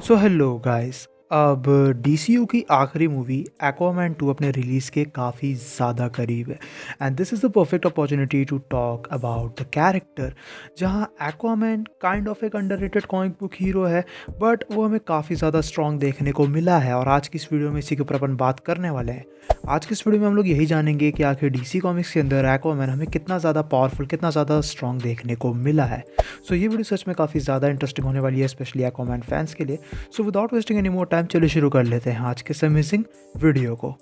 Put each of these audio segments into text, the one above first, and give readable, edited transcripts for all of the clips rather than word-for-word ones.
So hello guys. अब DCU की आखिरी मूवी एक्वामैन 2 अपने रिलीज़ के काफ़ी ज़्यादा करीब है and this is the perfect opportunity to talk about the character. जहां एक्वामैन काइंड ऑफ एक अंडररेटेड कॉमिक बुक हीरो है, बट वो हमें काफ़ी ज़्यादा स्ट्रॉन्ग देखने को मिला है और आज की इस वीडियो में इसी के ऊपर अपन बात करने वाले हैं। आज की इस वीडियो में हम लोग यही जानेंगे कि आखिर डीसी कॉमिक्स के अंदर एक्वामैन हमें कितना ज़्यादा पावरफुल, कितना ज़्यादा स्ट्रॉन्ग देखने को मिला है। सो ये वीडियो सच में काफ़ी ज़्यादा इंटरेस्टिंग होने वाली है, स्पेशली एक्वामैन फैंस के लिए। So without wasting any more time चलिए शुरू कर लेते हैं आज के इस अमेजिंग वीडियो को।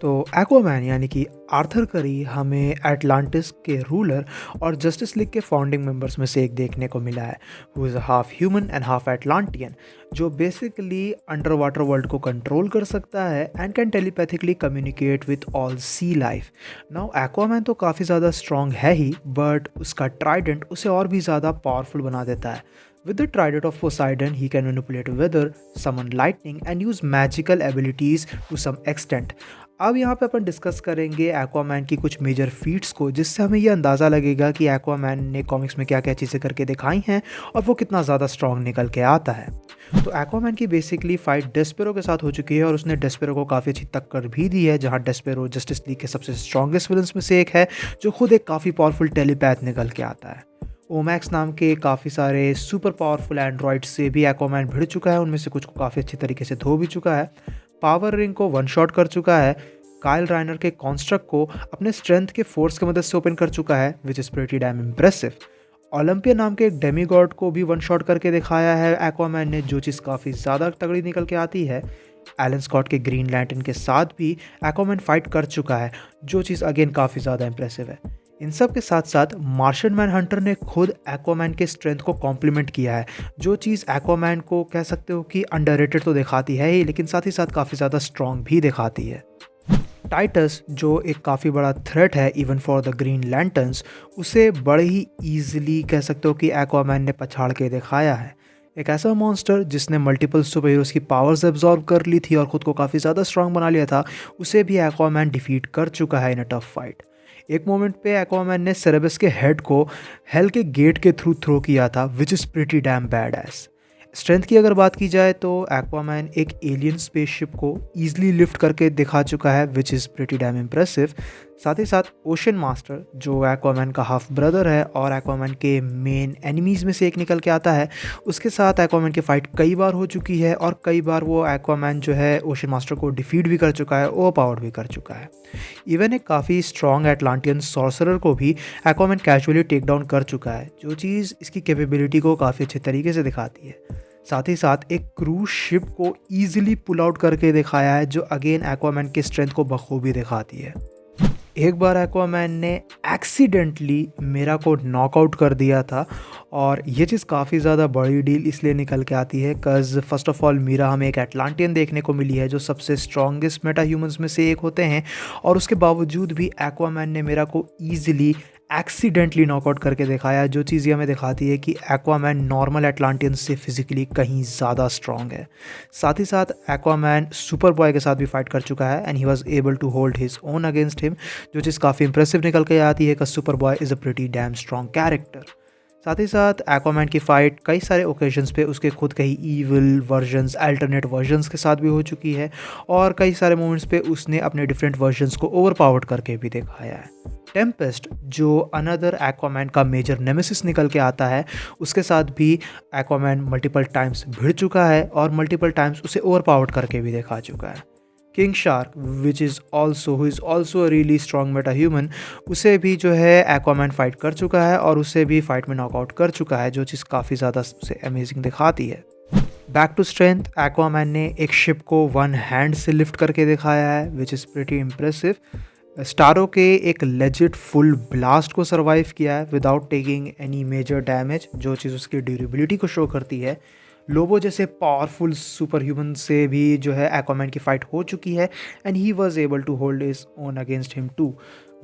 तो एक्वामैन यानी कि आर्थर करी हमें एटलांटिस के रूलर और जस्टिस लीग के फाउंडिंग मेंबर्स में से एक देखने को मिला है, who is half human and half Atlantean, जो बेसिकली अंडर वाटर वर्ल्ड को कंट्रोल कर सकता है and can telepathically communicate with all sea life. Now Aquaman तो काफ़ी ज़्यादा स्ट्रॉन्ग है ही, बट उसका ट्राइडेंट उसे और भी ज़्यादा पावरफुल बना देता है। With the trident of Poseidon, he can manipulate weather, summon lightning, and use magical abilities to some extent. अब यहाँ पे अपन डिस्कस करेंगे एक्वामैन की कुछ मेजर फीट्स को, जिससे हमें ये अंदाज़ा लगेगा कि एक्वामैन ने कॉमिक्स में क्या क्या चीज़ें करके दिखाई हैं और वो कितना ज़्यादा स्ट्रॉन्ग निकल के आता है। तो एक्वामैन की बेसिकली फाइट डेस्पेरो के साथ हो चुकी है और उसने डेस्पेरो को काफ़ी अच्छी टक्कर भी दी है, जहाँ डेस्पेरो जस्टिस लीग के सबसे स्ट्रॉन्गेस्ट विलन्स में से एक है, जो खुद एक काफ़ी पावरफुल टेलीपैथ निकल के आता है। ओमैक्स नाम के काफ़ी सारे सुपर पावरफुल एंड्रॉइड से भी एक्वामैन भिड़ चुका है, उनमें से कुछ को काफ़ी अच्छी तरीके से धो भी चुका है। पावर रिंग को वन शॉट कर चुका है। काइल राइनर के कॉन्स्ट्रक्ट को अपने स्ट्रेंथ के फोर्स की मदद से ओपन कर चुका है, which is pretty dam impressive. Olympia नाम के एक डेमीगॉड को भी वन शॉट करके दिखाया है एक्वामैन ने, जो चीज़ काफ़ी ज़्यादा तगड़ी निकल के आती है। एलन स्कॉट के ग्रीन लैंटर्न के साथ भी एक्वामैन फाइट कर चुका है, जो चीज़ अगेन काफ़ी ज़्यादा इंप्रेसिव है। इन सब के साथ साथ मार्शियन मैन हंटर ने खुद एक्वामैन के स्ट्रेंथ को कॉम्प्लीमेंट किया है, जो चीज़ एक्वामैन को कह सकते हो कि अंडररेटेड तो दिखाती है ही, लेकिन साथ ही साथ काफ़ी ज़्यादा स्ट्रॉन्ग भी दिखाती है। टाइटस, जो एक काफ़ी बड़ा थ्रेट है even for the green lanterns, उसे बड़े ही ईजिली कह सकते हो कि एक्वामैन ने पछाड़ के दिखाया है। एक ऐसा मॉन्स्टर जिसने मल्टीपल सुपर हीरोज़ की पावर्स एब्जॉर्ब कर ली थी और ख़ुद को काफ़ी ज़्यादा स्ट्रॉन्ग बना लिया था, उसे भी एक्वामैन डिफीट कर चुका है इन अ टफ फाइट। एक मोमेंट पे एक्वामैन ने सेरेबस के हेड को हेल के गेट के थ्रू थ्रो किया था, विच is pretty dam bad S. Strength की अगर बात की जाए तो एक्वामैन एक एलियन स्पेसशिप को ईजिली लिफ्ट करके दिखा चुका है, which is pretty dam impressive. साथ ही साथ ओशन मास्टर, जो एक्वामैन का हाफ ब्रदर है और एक्वामैन के मेन एनिमीज़ में से एक निकल के आता है, उसके साथ एक्वामैन की फ़ाइट कई बार हो चुकी है और कई बार वो एक्वामैन जो है ओशन मास्टर को डिफीट भी कर चुका है, ओवर पावर भी कर चुका है। इवन एक काफ़ी स्ट्रॉन्ग एटलांटियन सॉर्सरर को भी एक्वामैन कैजुअली टेक डाउन कर चुका है, जो चीज़ इसकी कैपेबिलिटी को काफ़ी अच्छे तरीके से दिखाती है। साथ ही साथ एक क्रूज शिप को ईजिली पुल आउट करके दिखाया है, जो अगेन एक्वामैन के स्ट्रेंथ को बखूबी दिखाती है। एक बार एक्वामैन ने एक्सीडेंटली मीरा को नॉकआउट कर दिया था और ये चीज़ काफ़ी ज़्यादा बड़ी डील इसलिए निकल के आती है कज़ फर्स्ट ऑफ ऑल मीरा हमें एक एटलांटियन देखने को मिली है, जो सबसे स्ट्रॉन्गेस्ट मेटा ह्यूमंस में से एक होते हैं, और उसके बावजूद भी एक्वामैन ने मीरा को ईजिली एक्सीडेंटली नॉकआउट करके दिखाया, जो चीज़ ये हमें दिखाती है कि एक्वामैन नॉर्मल एटलांटियंस से फिजिकली कहीं ज़्यादा स्ट्रॉन्ग है। साथ ही साथ एक्वामैन सुपर बॉय के साथ भी फाइट कर चुका है and he was able to hold his own against him, जो चीज़ काफ़ी इंप्रेसिव निकल के आती है कि Superboy is a pretty damn strong character. साथ ही साथ एक्वामैन की फ़ाइट कई सारे ओकेजन्स पे उसके खुद के ही ईविल वर्जन्स, अल्टरनेट वर्जन्स के साथ भी हो चुकी है और कई सारे मोमेंट्स पे उसने अपने डिफरेंट वर्जन्स को ओवरपावर्ड करके भी दिखाया है। टेम्पेस्ट, जो अनदर एक्वामैन का मेजर नेमेसिस निकल के आता है, उसके साथ भी एक्वामैन मल्टीपल टाइम्स भिड़ चुका है और मल्टीपल टाइम्स उसे ओवरपावर्ड करके भी दिखा चुका है। King shark, which is also a really strong Meta human, उसे भी जो है एक्वामैन फाइट कर चुका है और उसे भी फाइट में नॉकआउट कर चुका है, जो चीज़ काफ़ी ज़्यादा उसे अमेजिंग दिखाती है। बैक टू स्ट्रेंथ, एक्वामैन ने एक शिप को वन हैंड से लिफ्ट करके दिखाया है, which is pretty impressive. Starro के एक लेजिट फुल ब्लास्ट को सर्वाइव किया है without taking any major damage, जो चीज़ उसकी ड्यूरेबिलिटी को शो करती है। लोबो जैसे पावरफुल सुपर ह्यूमन से भी जो है एक्वामैन की फाइट हो चुकी है and he was able to hold his own against him too.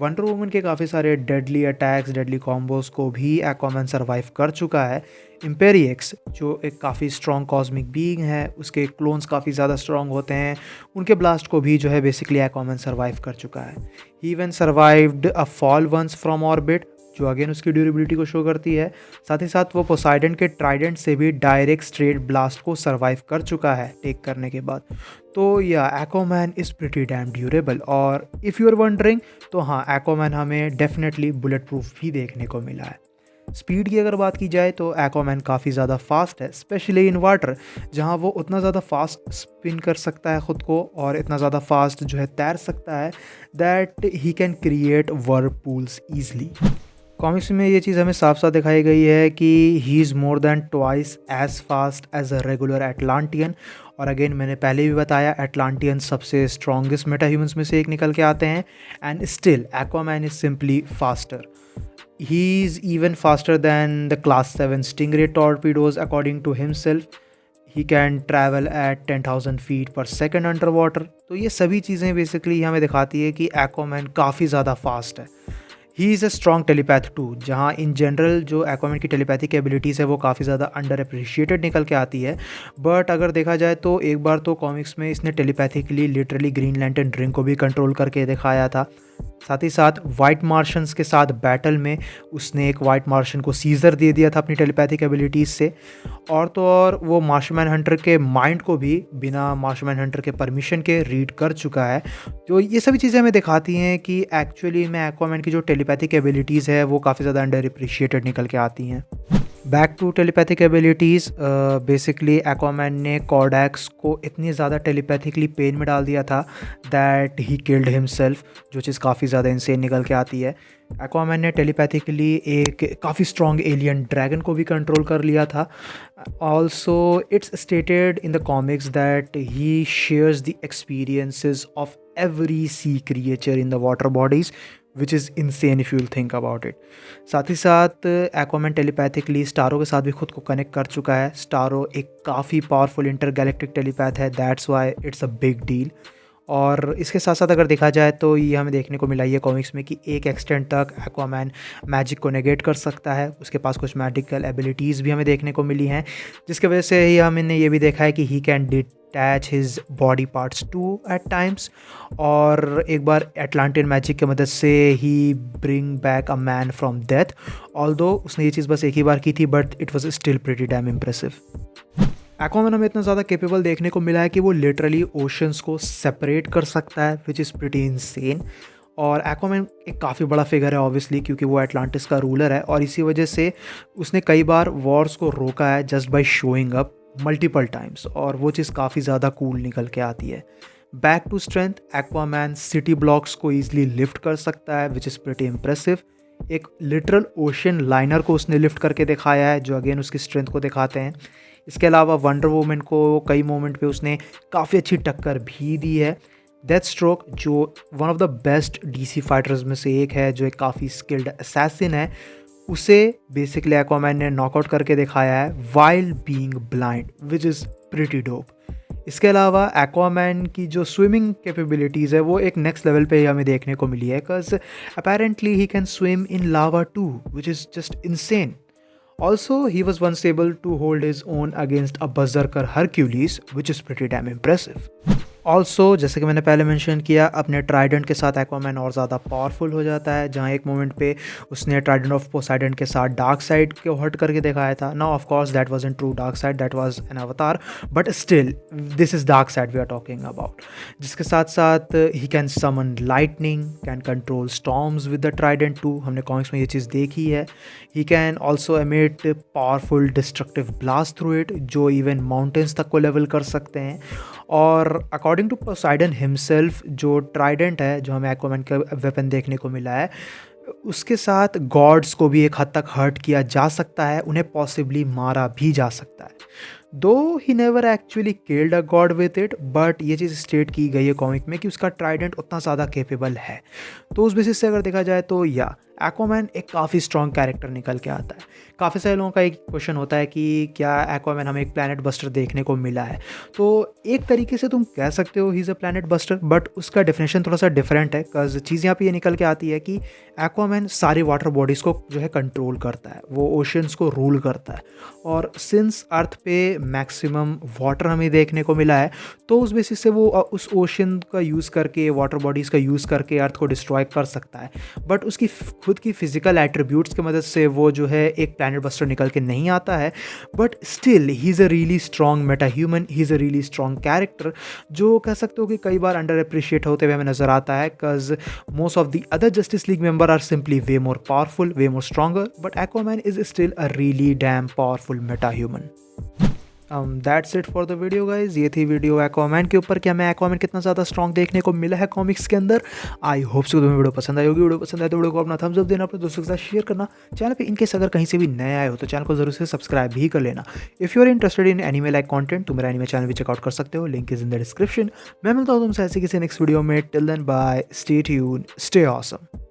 Wonder Woman के काफ़ी सारे डेडली अटैक्स, डेडली कॉम्बोज को भी एक्वामैन सर्वाइव कर चुका है। इम्पेरियक्स, जो एक काफ़ी स्ट्रॉन्ग कॉस्मिक बीइंग है, उसके क्लोन्स काफ़ी ज़्यादा स्ट्रॉन्ग होते हैं, उनके ब्लास्ट को भी जो है बेसिकली एक्वामैन सर्वाइव कर चुका है। He even survived a fall once from orbit, जो अगेन उसकी ड्यूरेबिलिटी को शो करती है। साथ ही साथ वो पोसाइडन के ट्राइडेंट से भी डायरेक्ट स्ट्रेट ब्लास्ट को सर्वाइव कर चुका है टेक करने के बाद। तो या Aquaman is pretty dam durable. और इफ़ यू आर वंडरिंग, तो हाँ, एक्वामैन हमें डेफिनेटली बुलेट प्रूफ भी देखने को मिला है। स्पीड की अगर बात की जाए तो एक्वामैन काफ़ी ज़्यादा फास्ट है, स्पेशली इन वाटर, जहाँ वो उतना ज़्यादा फास्ट स्पिन कर सकता है ख़ुद को और इतना ज़्यादा फास्ट जो है तैर सकता है that he can create whirlpools easily. Comics में ये चीज़ हमें साफ साफ दिखाई गई है कि he is more than twice as fast as a regular Atlantean. और अगेन मैंने पहले भी बताया, एटलांटियन सबसे स्ट्रॉन्गेस्ट मेटा ह्यूमंस में से एक निकल के आते हैं, and still Aquaman is simply faster. He is even faster than the Class 7 Stingray torpedoes according to himself. He can travel at 10,000 feet per second underwater. तो ये सभी चीज़ें बेसिकली हमें दिखाती है कि एक्वामैन काफ़ी ज़्यादा फास्ट है। He is a strong telepath too, जहाँ इन जनरल जो एक्वामैन की टेलीपैथिक एबिलिटीज़ है वो काफ़ी ज़्यादा अंडर अप्रिशिएटेड निकल के आती है। बट अगर देखा जाए तो एक बार तो कॉमिक्स में इसने telepathically literally green lantern drink को भी कंट्रोल करके दिखाया था। साथ ही साथ वाइट मार्शंस के साथ बैटल में उसने एक वाइट मार्शन को सीजर दे दिया था अपनी टेलीपैथिक एबिलिटीज़ से। और तो और वो मार्शमैन हंटर के माइंड को भी बिना मार्शमैन हंटर के परमिशन के रीड कर चुका है। तो ये सभी चीज़ें हमें दिखाती हैं कि एक्चुअली में एक्वामैन की जो टेलीपैथिक एबिलिटीज़ है वो काफ़ी ज़्यादा अंडर अप्रिशिएटेड निकल के आती हैं। Back to telepathic abilities, basically Aquaman ने कॉर्डैक्स को इतनी ज़्यादा टेलीपैथिकली पेन में डाल दिया था दैट ही किल्ड हिमसेल्फ, जो चीज़ काफ़ी ज़्यादा इंसेन निकल के आती है। एक्वामैन ने टेलीपैथिकली एक काफ़ी स्ट्रॉन्ग एलियन ड्रैगन को भी कंट्रोल कर लिया था। Also it's stated in the comics that he shares the experiences of every sea creature in the water bodies, which is insane if you will think about it. साथ ही साथ Aquaman telepathically स्टारो के साथ भी खुद को कनेक्ट कर चुका है। स्टारो एक काफ़ी पावरफुल इंटरगैलेक्टिक टेलीपैथ है, that's why it's a big deal. और इसके साथ साथ अगर देखा जाए तो ये हमें देखने को मिला है कॉमिक्स में कि एक एक्सटेंट तक एक्वामैन मैजिक को नेगेट कर सकता है। उसके पास कुछ मैजिकल एबिलिटीज़ भी हमें देखने को मिली हैं, जिसकी वजह से ही हमने ये भी देखा है कि he can detach his body parts too at times. और एक बार एटलांटियन मैजिक की मदद से he bring back a man from death. Although उसने ये चीज़ बस एक ही बार की थी, but it was still pretty damn impressive. Aquaman हमें इतना ज़्यादा केपेबल देखने को मिला है कि वो लिटरली ओशंस को सेपरेट कर सकता है, विच इज़ प्रिटी इंसेन। और एक्वामैन एक काफ़ी बड़ा फिगर है ऑब्वियसली, क्योंकि वो एटलांटिस का रूलर है और इसी वजह से उसने कई बार वॉर्स को रोका है just by showing up multiple times, और वो चीज़ काफ़ी ज़्यादा कूल निकल के आती है। Back to strength, Aquaman city blocks को ईजिली लिफ्ट कर सकता है, विच इज़ प्रिटी इम्प्रेसिव। एक लिटरल ओशन लाइनर को उसने लिफ्ट करके दिखाया है, जो अगेन उसकी स्ट्रेंथ को दिखाते हैं। इसके अलावा वंडर वुमन को कई मोमेंट पे उसने काफ़ी अच्छी टक्कर भी दी है। डेथस्ट्रोक, जो one of the best DC fighters में से एक है, जो एक काफ़ी स्किल्ड असैसिन है, उसे बेसिकली एक्वामैन ने नॉकआउट करके दिखाया है while being blind, which is pretty dope. इसके अलावा एक्वामैन की जो स्विमिंग कैपेबिलिटीज़ है वो एक नेक्स्ट लेवल पे हमें देखने को मिली है, because apparently he can swim in lava too, which is just insane. Also, he was once able to hold his own against a berserker Hercules, which is pretty damn impressive. Also जैसे कि मैंने पहले mention किया, अपने Trident के साथ Aquaman और ज़्यादा पावरफुल हो जाता है, जहाँ एक मोमेंट पे उसने ट्राइडेंट ऑफ पोसाइडन के साथ डार्क साइड को हर्ट करके दिखाया था। Now of course that wasn't true dark side, that was an avatar, but still this is dark side we are talking about. जिसके साथ साथ ही can summon lightning, can control storms with the trident too, हमने comics में ये चीज़ देखी है। He can also emit powerful destructive blast through it, जो इवन माउंटेन्स तक को लेवल कर सकते हैं। और अकॉर्डिंग टू पोसाइडन हिमसेल्फ, जो ट्राइडेंट है जो हमें एक्वामैन का वेपन देखने को मिला है, उसके साथ गॉड्स को भी एक हद तक हर्ट किया जा सकता है, उन्हें पॉसिबली मारा भी जा सकता है। दो he never actually killed a God with it, but ये चीज़ स्टेट की गई है कॉमिक में कि उसका ट्राइडेंट उतना ज़्यादा केपेबल है। तो उस बेसिस से अगर देखा जाए तो या एक्वामैन एक काफ़ी स्ट्रॉन्ग कैरेक्टर निकल के आता है। काफ़ी सारे लोगों का एक क्वेश्चन होता है कि क्या एक्वामैन हमें एक प्लैनेट बस्टर देखने को मिला है। तो एक तरीके से तुम कह सकते हो ही is a planet buster, but उसका डेफिनेशन थोड़ा सा डिफरेंट है, बिकॉज चीज़ यहाँ पे ये निकल के आती है कि एक्वामैन सारी वाटर बॉडीज़ को जो है कंट्रोल करता है, वो ओशंस को रूल करता है। और सिंस अर्थ पे मैक्सिमम वाटर हमें देखने को मिला है, तो उस बेसिस से वो उस ओशन का यूज़ करके, वाटर बॉडीज़ का यूज़ करके अर्थ को डिस्ट्रॉय कर सकता है। बट उसकी खुद की फिजिकल एट्रीब्यूट्स की मदद से वो जो है एक प्लैनेट बस्टर निकल के नहीं आता है, but still he is a really strong Meta human, he is a really strong character जो कह सकते हो कि कई बार अंडर अप्रिशिएट होते हुए हमें नजर आता है, because most of the other Justice League member are simply way more powerful, way more stronger, but Aquaman is still a really damn powerful meta human. That's it for the video guys. ये थी video Aquaman के ऊपर कि हमें Aquaman कितना ज़्यादा strong देखने को मिला है कॉमिक्स के अंदर। आई होप सो तुम्हें वीडियो पसंद आई होगी। वीडियो पसंद आए तो वीडियो को अपना थम्स अप देना, अपने दोस्तों के साथ शेयर करना। चैनल पे इनकेस अगर कहीं से भी नए आए हो तो चैनल को जरूर से सब्सक्राइब भी कर लेना। If you are interested in anime like content तो मेरा एनीमे चैनल भी चेकआउट कर सकते हो, link is in the description. मैं मिलता हूँ तुमसे ऐसे किसी नेक्स्ट वीडियो में। Till then bye, stay tuned, stay awesome.